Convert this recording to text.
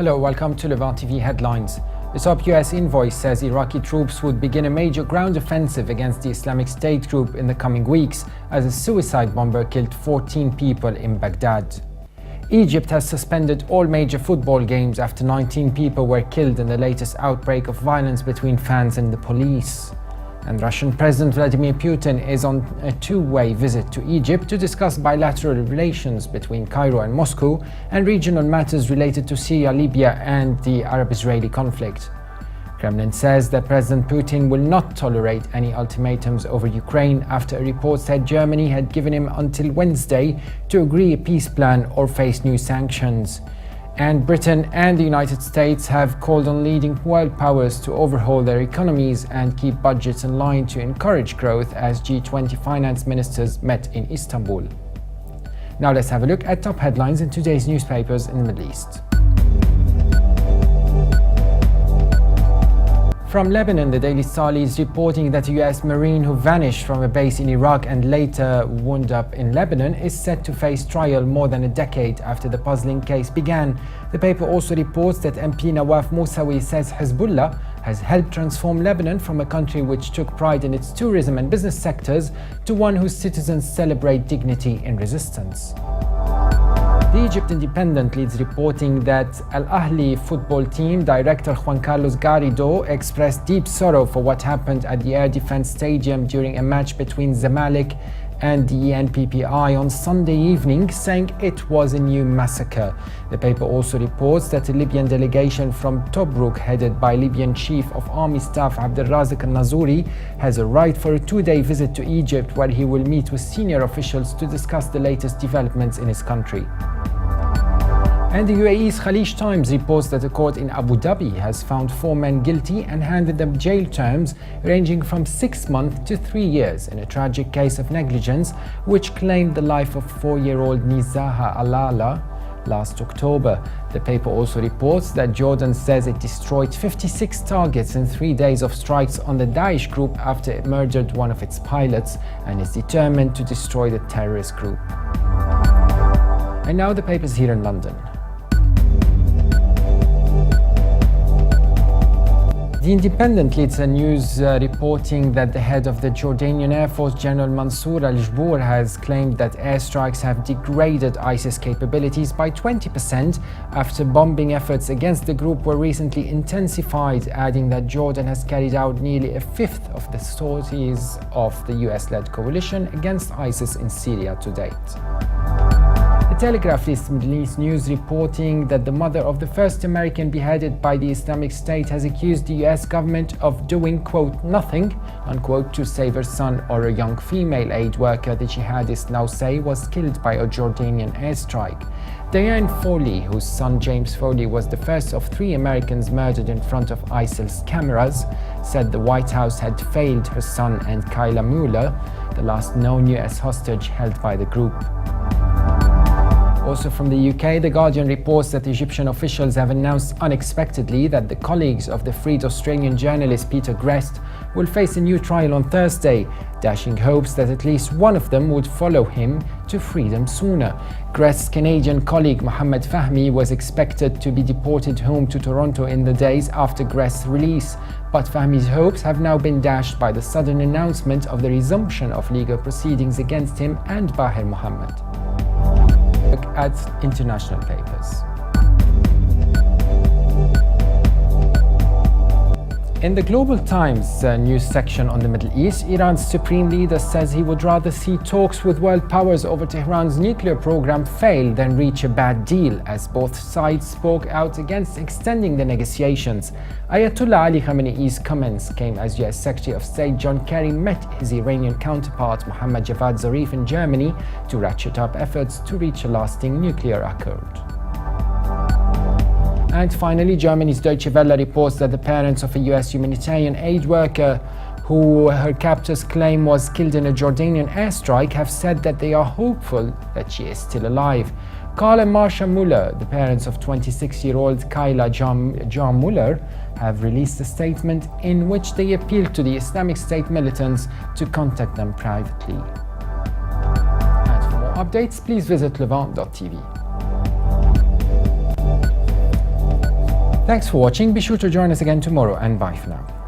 Hello, welcome to Levant TV headlines. The top US envoy says Iraqi troops would begin a major ground offensive against the Islamic State group in the coming weeks as a suicide bomber killed 14 people in Baghdad. Egypt has suspended all major football games after 19 people were killed in the latest outbreak of violence between fans and the police. And Russian President Vladimir Putin is on a two-way visit to Egypt to discuss bilateral relations between Cairo and Moscow and regional matters related to Syria, Libya and the Arab-Israeli conflict. Kremlin says that President Putin will not tolerate any ultimatums over Ukraine after a report said Germany had given him until Wednesday to agree a peace plan or face new sanctions. And Britain and the United States have called on leading world powers to overhaul their economies and keep budgets in line to encourage growth as G20 finance ministers met in Istanbul. Now let's have a look at top headlines in today's newspapers in the Middle East. From Lebanon, the Daily Sali is reporting that a US Marine who vanished from a base in Iraq and later wound up in Lebanon is set to face trial more than a decade after the puzzling case began. The paper also reports that MP Nawaf Moussawi says Hezbollah has helped transform Lebanon from a country which took pride in its tourism and business sectors to one whose citizens celebrate dignity in resistance. The Egypt Independent leads reporting that Al-Ahli football team director Juan Carlos Garrido expressed deep sorrow for what happened at the Air Defense Stadium during a match between Zamalek and the ENPPI on Sunday evening, saying it was a new massacre. The paper also reports that a Libyan delegation from Tobruk, headed by Libyan Chief of Army Staff Abdelrazak al-Nazuri, has arrived for a two-day visit to Egypt where he will meet with senior officials to discuss the latest developments in his country. And the UAE's Khalij Times reports that a court in Abu Dhabi has found 4 men guilty and handed them jail terms ranging from 6 months to 3 years in a tragic case of negligence which claimed the life of 4-year-old Nizaha Alala last October. The paper also reports that Jordan says it destroyed 56 targets in 3 days of strikes on the Daesh group after it murdered one of its pilots and is determined to destroy the terrorist group. And now the papers here in London. The Independent leads a news reporting that the head of the Jordanian Air Force, General Mansour al-Jbour, has claimed that airstrikes have degraded ISIS capabilities by 20% after bombing efforts against the group were recently intensified, adding that Jordan has carried out nearly a fifth of the sorties of the US-led coalition against ISIS in Syria to date. The Telegraph lists Middle East news reporting that the mother of the first American beheaded by the Islamic State has accused the US government of doing, quote, nothing, unquote, to save her son or a young female aid worker the jihadists now say was killed by a Jordanian airstrike. Diane Foley, whose son James Foley was the first of 3 Americans murdered in front of ISIL's cameras, said the White House had failed her son and Kayla Mueller, the last known US hostage held by the group. Also from the UK, The Guardian reports that Egyptian officials have announced unexpectedly that the colleagues of the freed Australian journalist Peter Grest will face a new trial on Thursday, dashing hopes that at least one of them would follow him to freedom sooner. Grest's Canadian colleague Mohammed Fahmy was expected to be deported home to Toronto in the days after Grest's release, but Fahmy's hopes have now been dashed by the sudden announcement of the resumption of legal proceedings against him and Bahir Mohammed. Look at international papers. In the Global Times news section on the Middle East, Iran's supreme leader says he would rather see talks with world powers over Tehran's nuclear program fail than reach a bad deal, as both sides spoke out against extending the negotiations. Ayatollah Ali Khamenei's comments came as US Secretary of State John Kerry met his Iranian counterpart Mohammad Javad Zarif in Germany to ratchet up efforts to reach a lasting nuclear accord. And finally, Germany's Deutsche Welle reports that the parents of a US humanitarian aid worker who her captors claim was killed in a Jordanian airstrike have said that they are hopeful that she is still alive. Karl and Marsha Muller, the parents of 26-year-old Kayla John Muller, have released a statement in which they appealed to the Islamic State militants to contact them privately. And for more updates, please visit levant.tv. Thanks for watching. Be sure to join us again tomorrow, and bye for now.